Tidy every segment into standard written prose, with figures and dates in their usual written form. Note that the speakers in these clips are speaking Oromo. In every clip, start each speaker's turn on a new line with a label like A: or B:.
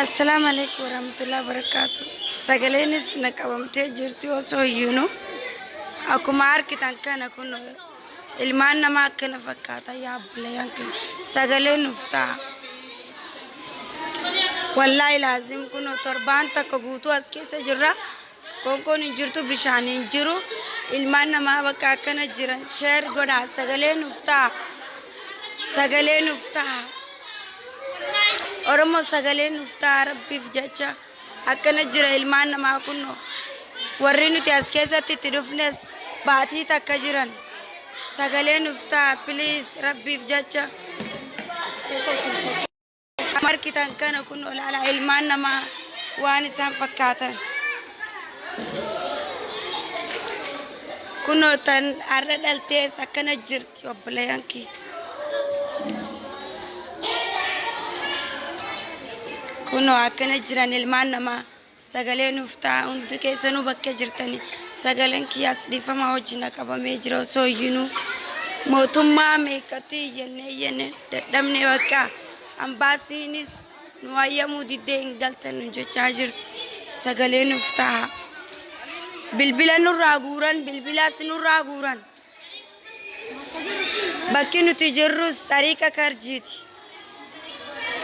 A: السلام عليكم ورحمة الله وبركاته. سجليني نقومتي جرتي وصوينو أكو ماركي تانكنا كنو المانا ما كنا فكاتا يا بليانكي سجلين نفتا والله لازم كنو تربان تكغوتو أسكي سجرا كون جرتو بشانين جرو المانا ما بكا كنا جران شير غدا سجلين نفتا Oromo sagaleen uftaa rabbiif jecha akkana jira ilmaan namaa kunno warri nuti as keessatti itti dhufnes baatii takka jiran sagaleen uftaa please rabbiif jecha markitan kana kunno laala ilmaan namaa waan isaan fakkaatan kunno tan arra dhaltees akkana jirti obboleeyyanki kuno akkana jiran ilmaan namaa sagaleen uftaa hundi keessanuu bakka jirtani sagaleen kiyyaas dhiifama wajjin qabamee jira osoo iyyuu mootummaa meeqatti yenne dadhabne bakka ambaasiinis nu wayyamuu diddee hin galtan nu jechaa jirti sagaleen uftaa bilbila nurraa guuran bakki nuti jirrus tariiqa karjiiti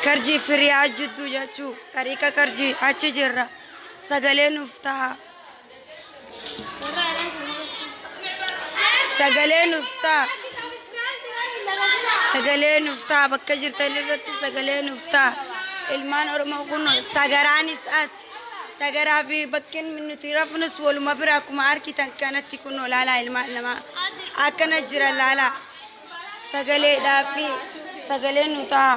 A: karji firiyaa jiddu jechuu tariiqa karji achi jirra sagaleen uftaa bakka jirtan irratti sagaleen uftaa ilmaan oromoo kun sagaraanis as sagaraa fi bakkin nuti rafnus waluma bira akkuma arkitan kanatti kun laalaa ilmaan namaa akkana jira laalaa sagaleedhaa fi sagaleen uftaa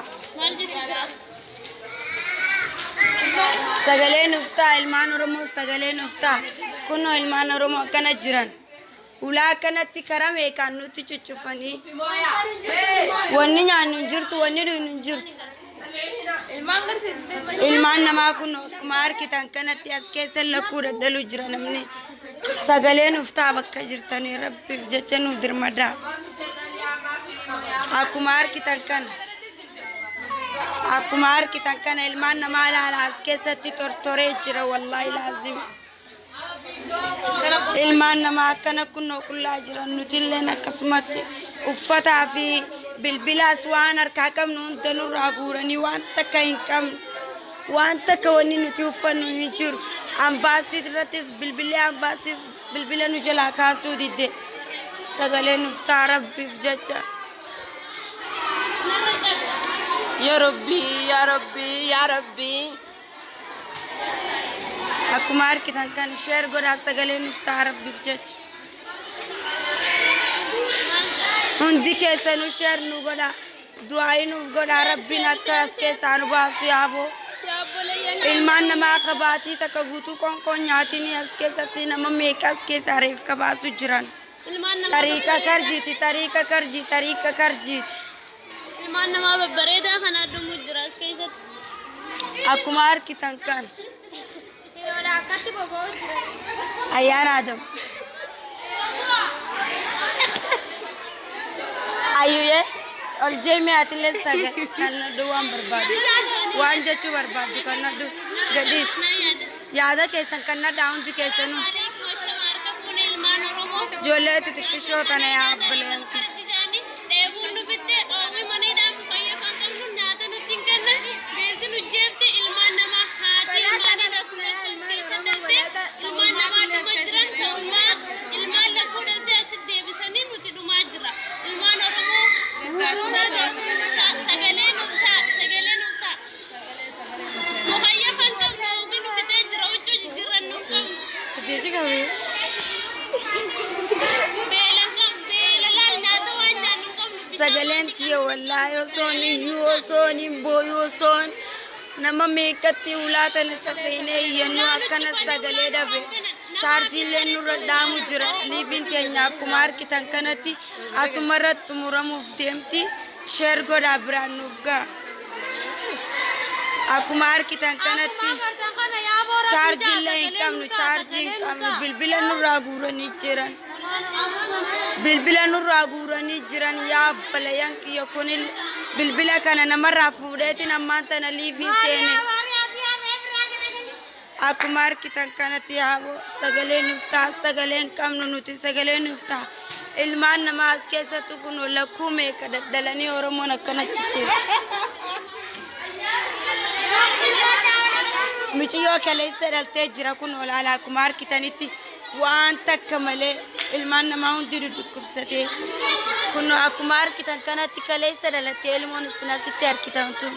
A: sagaleen uftaa ilmaan oromoo sagaleen uftaa kunoo ilmaan oromoo akkana jiran ulaa kanatti karame kan nuti cuccufanii wanni nyaannu hin jirtu wanni dhugnu hin jirtu ilmaan namaa kun akkuma arkitan kanatti as keessa lakkuu daddalu jira namni sagaleen uftaa bakka jirtanii rabbiif jecha nu dirmadaa akkuma arkitan kana ilmaan namaa laala as keessatti tortoree jira wallahi laazim ilmaan namaa akkana kunnoo qullaa jiran nutilleen akkasumatti uffataa fi bilbilaas waan harkaa qabnu hunda nurraa guuranii waan takka hin qabnu waan takka wanni nuti uffannu hin jiru ambaasii irrattis bilbila nu jalaa kaasuu didde sagaleen uftaa rabbiif jecha
B: يا ربي يا ربي يا ربي
A: akkuma arkitan kan sheer godhaa sagaleen uftaa rabbiif jecha hundi keessanuu sheer nu godhaa du'aayi nuuf godhaa rabbiin akka as keessaa nu baasu yaaboo ilmaan namaa akka baatii takka guutuu qoonqoon nyaatinii as keessatti nama meeqa as keessaa reef ka baasu jiran tariiqa karjiiti
B: ilmaan namaa babbareedaa kana addumu jira as keessatti
A: akkuma arkitan kan ayyaana adam ayyuye ol jeemee atillee sagal kan nadhu waan jechuu barbaadu kan nadhu gadhiis yaada keessan kan nadhaa hundi keessanuu ijoollee xixiqqishoo tana yaa obboleeyyanki sagaleen tiyo wallahi osoon iyyuu osoon himboo osoon nama meeqatti ulaatana cafeenee iyyannu akkana sagalee dhabe chaarjiillee nurra dhaamu jira liifiin teenya akkuma arkitan kanatti asuma irratti muramuuf deemti sheer godhaa biraan nuuf ga'a akkuma arkitan kanatti chaarjiillee hin qabnu bilbila nurraa guuranii jiran yaa obboleeyyan kiyya kun bilbila kana namarraa fuudheetiin ammaan tana liifiin seene أكمار كتان كانت يابو سجلين نفتح سجلين كم نوتي سجلين نفتح المان نماز كيسة تكون ولا كومي كده دلني ورمونا كانت تشيس مشيو كلي سر التجرا كون ولا على أكمار كتانيتي وأنت كمله المان نماون ديرو دكبستي كونو أكمار كتان كانت كلي سر التيلمون سناسيتير كتانتو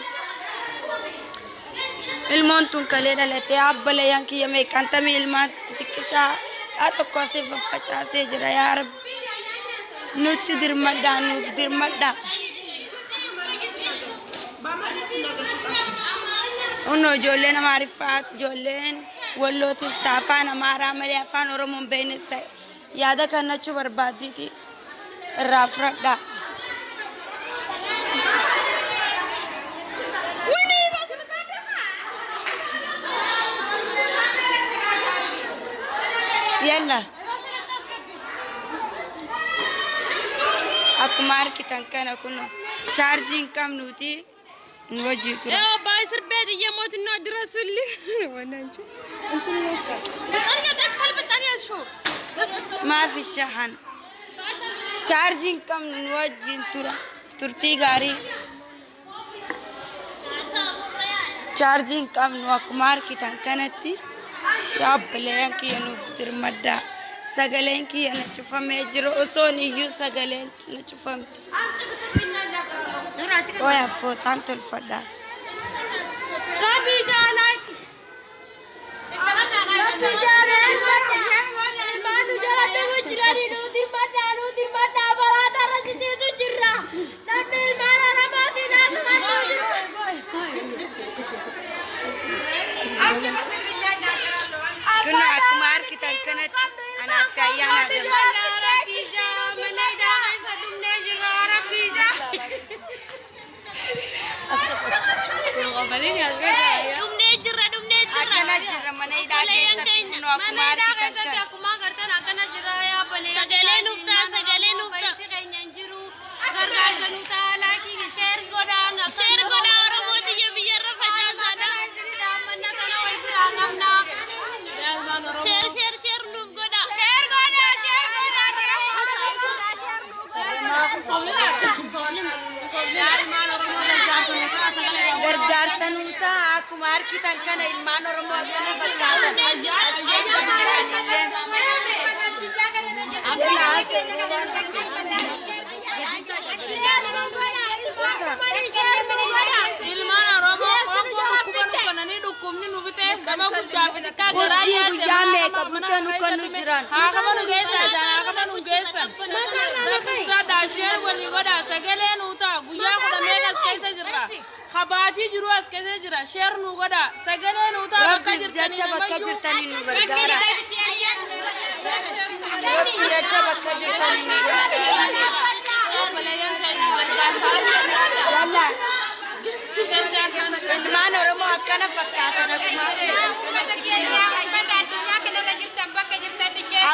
A: المونتون كلينا لتي أبلا يانكي يمي كانتمي المات تكشا أتوقع سيف بچا سيجرا يا رب نوت درمدا نوف درمدا أنو جولين معرفات جولين ولو تستافان مارا مريا فان ورمون بين السي يادا كنا شو بربادي تي رافردا يلا أكمار كتان كنا كنا charging كم نوتي نوجي ترى
B: يا بايسر بيت يموت النادر رسولي وانا نشوف انت موقع بس انا ادخل بالثانيه شو بس
A: ما في شحن charging كم نوجي ترى ترتي غاري charging كم نوكمار كتان كنتي يا بلين كي نفتر مدا سجلين كي أنا شوفها ميجرو أصوني يو سجلين أنا شوفها ويا فوت أنت الفدا
B: ربي جالك ربي جالك ما نجرا توجراني نودير مدا برا رجع توجرا نبيل ما رمادي ناس
A: كنا أكمار كتان كانت أنا في أيام
B: ربيجا من أيدا غيسا دمنا جرا ربيجا دمنا جرا
A: أكنا جرا من أيدا غيسا كنا أكمار كتان
B: أكما قرتن أكنا جرا يا بني سجلين نفتا ينجرو غرغا سنوتا لكي شير غدان ورموتي يبير رفجا دامنا تنا والبراغمنا شير نوف غدا
A: غرغار سنوتا أكمار كتان كنا إلمان ورموتي بكاتا
B: خباتي جروس كذا جرا شير نوغدا سجلة نوتا
A: ربي جاتشا بكجر تاني نوغدا ربي جاتشا بكجر تاني نوغدا يلا إلمان ورمو أكنا فكاتا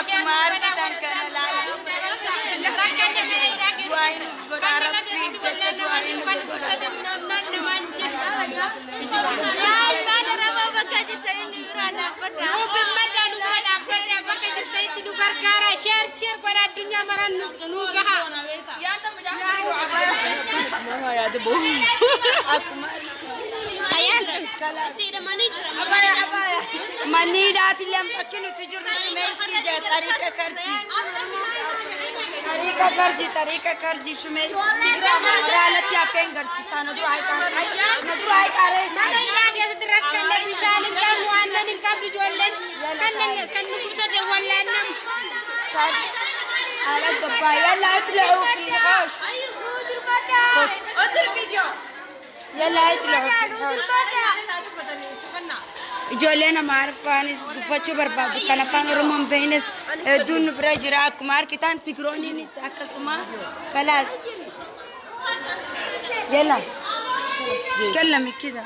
A: أكمار كتان كنا لالا دوائن غدا ربي جاتشا دوائن غدا مني داتي لم أكنو تجر شميسي جا طريقة كرجي شميسي رالت يا فينجر سانو درو هاي كاري على الدبا يلا اطلعوا في الحوش يلا اطلعوا في الحوش جولينا ما عرفاني دبچو برباد كان فان رومن بينس دون برجرا كمار كتان تكروني نساك سما خلاص يلا كلمي كده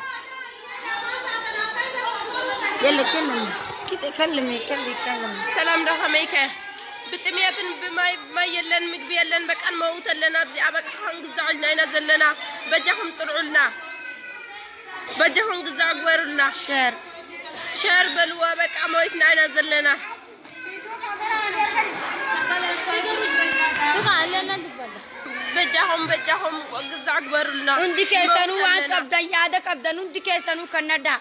A: يلا كلمي كده كلمي
C: سلام رحميك بتميات بما يلن مقبي يلن بك أن موت لنا بدي أبك حنق زعلنا بجهم طلعوا لنا بجهم قزع قويروا لنا
A: شير
C: شير بلوا بقى مويتنا عنا زلنا بجاهم قز أكبر لنا
A: عندي كيسانو وان كبدا يادك كبدا عندي كيسانو كندا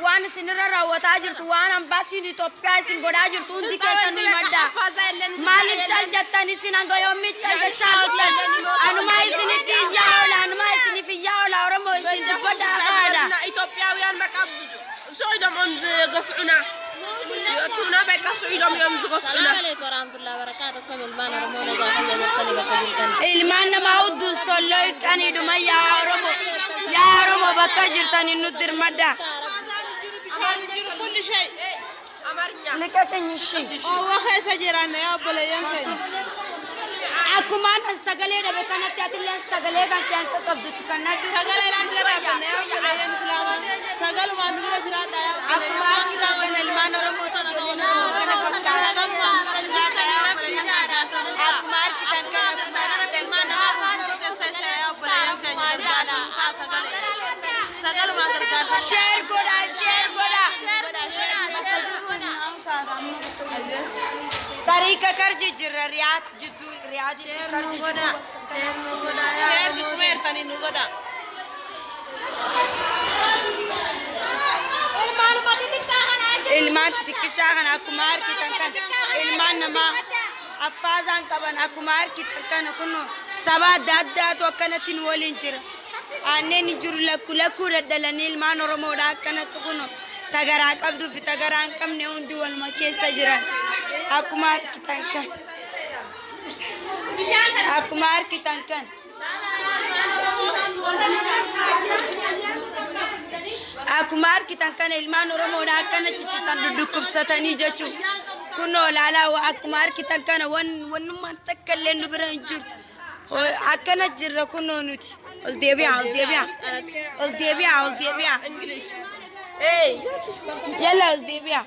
A: وان سنرا راوتا جرت وان امباسي دي توبيا سين غدا جرت عندي كيسانو مدا مالك تل جتاني سينانغو يومي تل جتاوت انو ما يسني في ياولا انو ما يسني في ياولا ورمو يسني غدا غدا
C: إثيوبياويان بقى سويدهم أمز قفعنا يأتونا بقى سويدهم يوم زقفعنا
B: عليكم ورحمة الله وبركاته كم البان رمونا جاهنا نتني بكجرتني
A: ilmaan nama hudduu solloo kan hidhuma yaa Oromoo bakka jirtan hin nuti dirmadda
C: كل شيء أمرنا
A: liqa keenyishi
C: الله خير سجرنا يا أبو ليان
A: akkumaan sagalee dhabe kanatti atilleen sagalee kan keen qabdutti kannatti
C: sagalee ranjara kan ya Abu Leyyan Islaama sagalu mandira jirata ya Abu Leyyan
A: ilmaan Oromoo kana fakkaata akkumaan kitan share godha tariqa karji jirra riyaad jiddu riyaad
C: nugoda ya numertani nugoda
A: ilmaan xixiqqishaa kana akkuma argitan kan ilmaan namaa affaasaan qaban akkuma argitan kana kunoo saba adda addaatu akkanatti nu waliin jira anneen jiru lakkuu daddalanii ilmaan Oromoodha akkanatti kunoo tagaraa qabduu fi tagaraa hin qabne hundi waluma keessa jiran akkuma argitan kan akkuma argitan kana ilmaan Oromoodha akkanatti ciisan dudukkubsatanii jechuun kunoo laalaa akkuma argitan kana wannummaan takka illee nu bira hin jirtu akkana jirra kunoo nuti ol deebi'aa يلا الدبيع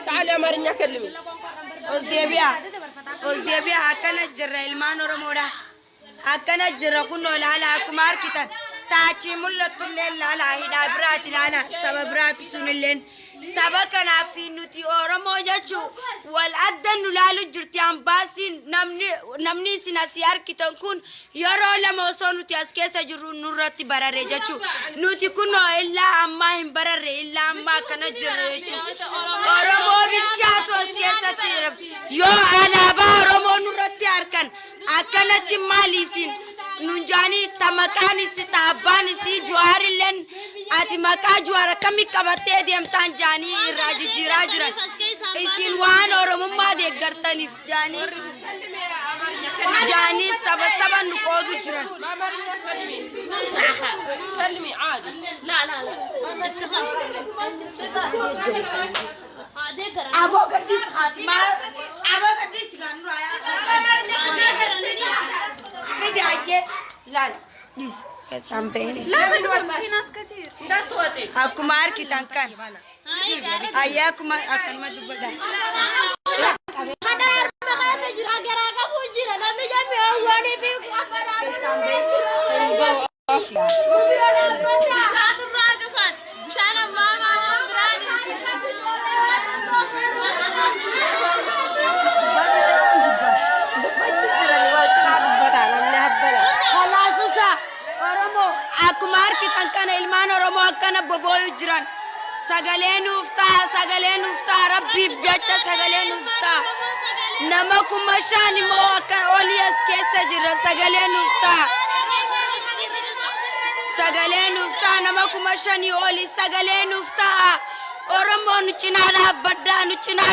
C: تعالي أمرنا كلمي
A: الدبيع أكنا جرى المان ورمورا أكنا جرى كنو لالا كمار كتان تاچي ملت الليل لالا هدا برات لالا سبب برات سنلين سبكنا في نتي أورمو جاتشو والأدن لالو جرتي عم باسين نمني سناسيار كتان كون يرو لما وصونو تياسكيسا جرو نورتي براري جاتشو نتي كنو إلا أما هم براري إلا أما كنا جريجو أورمو بيجاتو اسكيسا تيرم يو أنا با أورمو نورتي أركان أكنتي ماليسين نجاني تمكاني سي تاباني سي جواري لن ati maqaa juara kami qabattee deemtaan jaanii irraa jijjiiraa jiran isin waan oromummaa deeggartaniif jaanii saba nu qoodu jiran
C: كلمي عادي
B: لا
A: aboo gadis khatima aboo gadis ganru aya fidi ayye lal dis campaign
C: لا تكبر في ناس كثير لا توتي
A: akkuma argitan kan ayyaa kuma akkanuma dubbadha akkuma argitan kana ilmaan Oromoo akkana bobooyu jiran sagalee nuuf ta'a rabbiif jecha sagalee nuuf ta'a nama kuma shan immoo akka olii as keessa jira sagalee nuuf ta'a nama kuma shanii olii sagalee nuuf ta'a Oromoo nu cinaa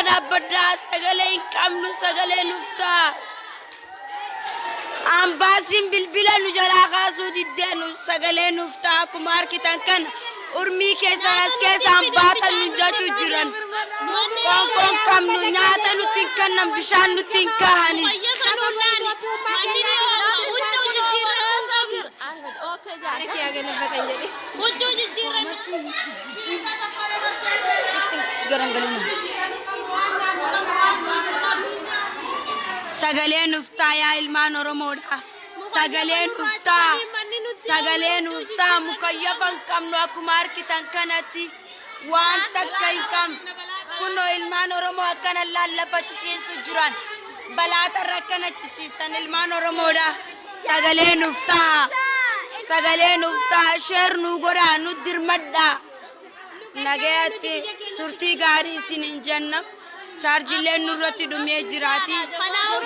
A: dhaabbaddaa sagalee hin qabnu sagalee nuuf ta'a Ambasin bilbila nu jala kaasuu diddeenu sagalee nuuf ta'a akkuma argitan kana urmii keessan as keessaan baatan nu jechuu jiran qoonqoon qabnu nyaata nutti hin kennan bishaan nutti hin kaahani sagalee nuuf ta'a yaa ilmaan Oromoodha sagalee nuuf ta'a sagalee nuuf ta'a mukayyafa hin qabnu akkuma harkitan kanatti waan takka hin qabnu kunoo ilmaan Oromoo akkana lallafa ciciisu jiran balaatarra akkana ciciisan ilmaan Oromoodha sagalee nuuf ta'a sheer nu godhaa nu dirmadhaa nagayatti turtii gaarii isin hin jenna chaarjileen nurratti dhumee jiraati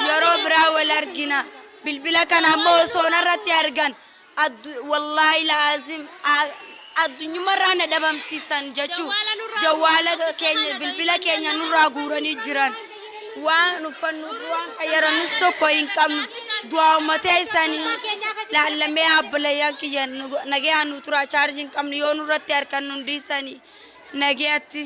A: yeroo biraa wal argina bilbila kana ammoo osoo narratti argan wallahi laazim addunyumarraa na dhabamsiisan jechuu jawwaala keenya bilbila keenya nurraa guuranii jiran waan uffannu waan qayyaranus tokko hin qabnu du'aa ummatee isaanii laallamee abbalayaan kiyya nagayaan nu turaa chaarjii hin qabnu yoo nurratti harkan nu dhiisanii nagayatti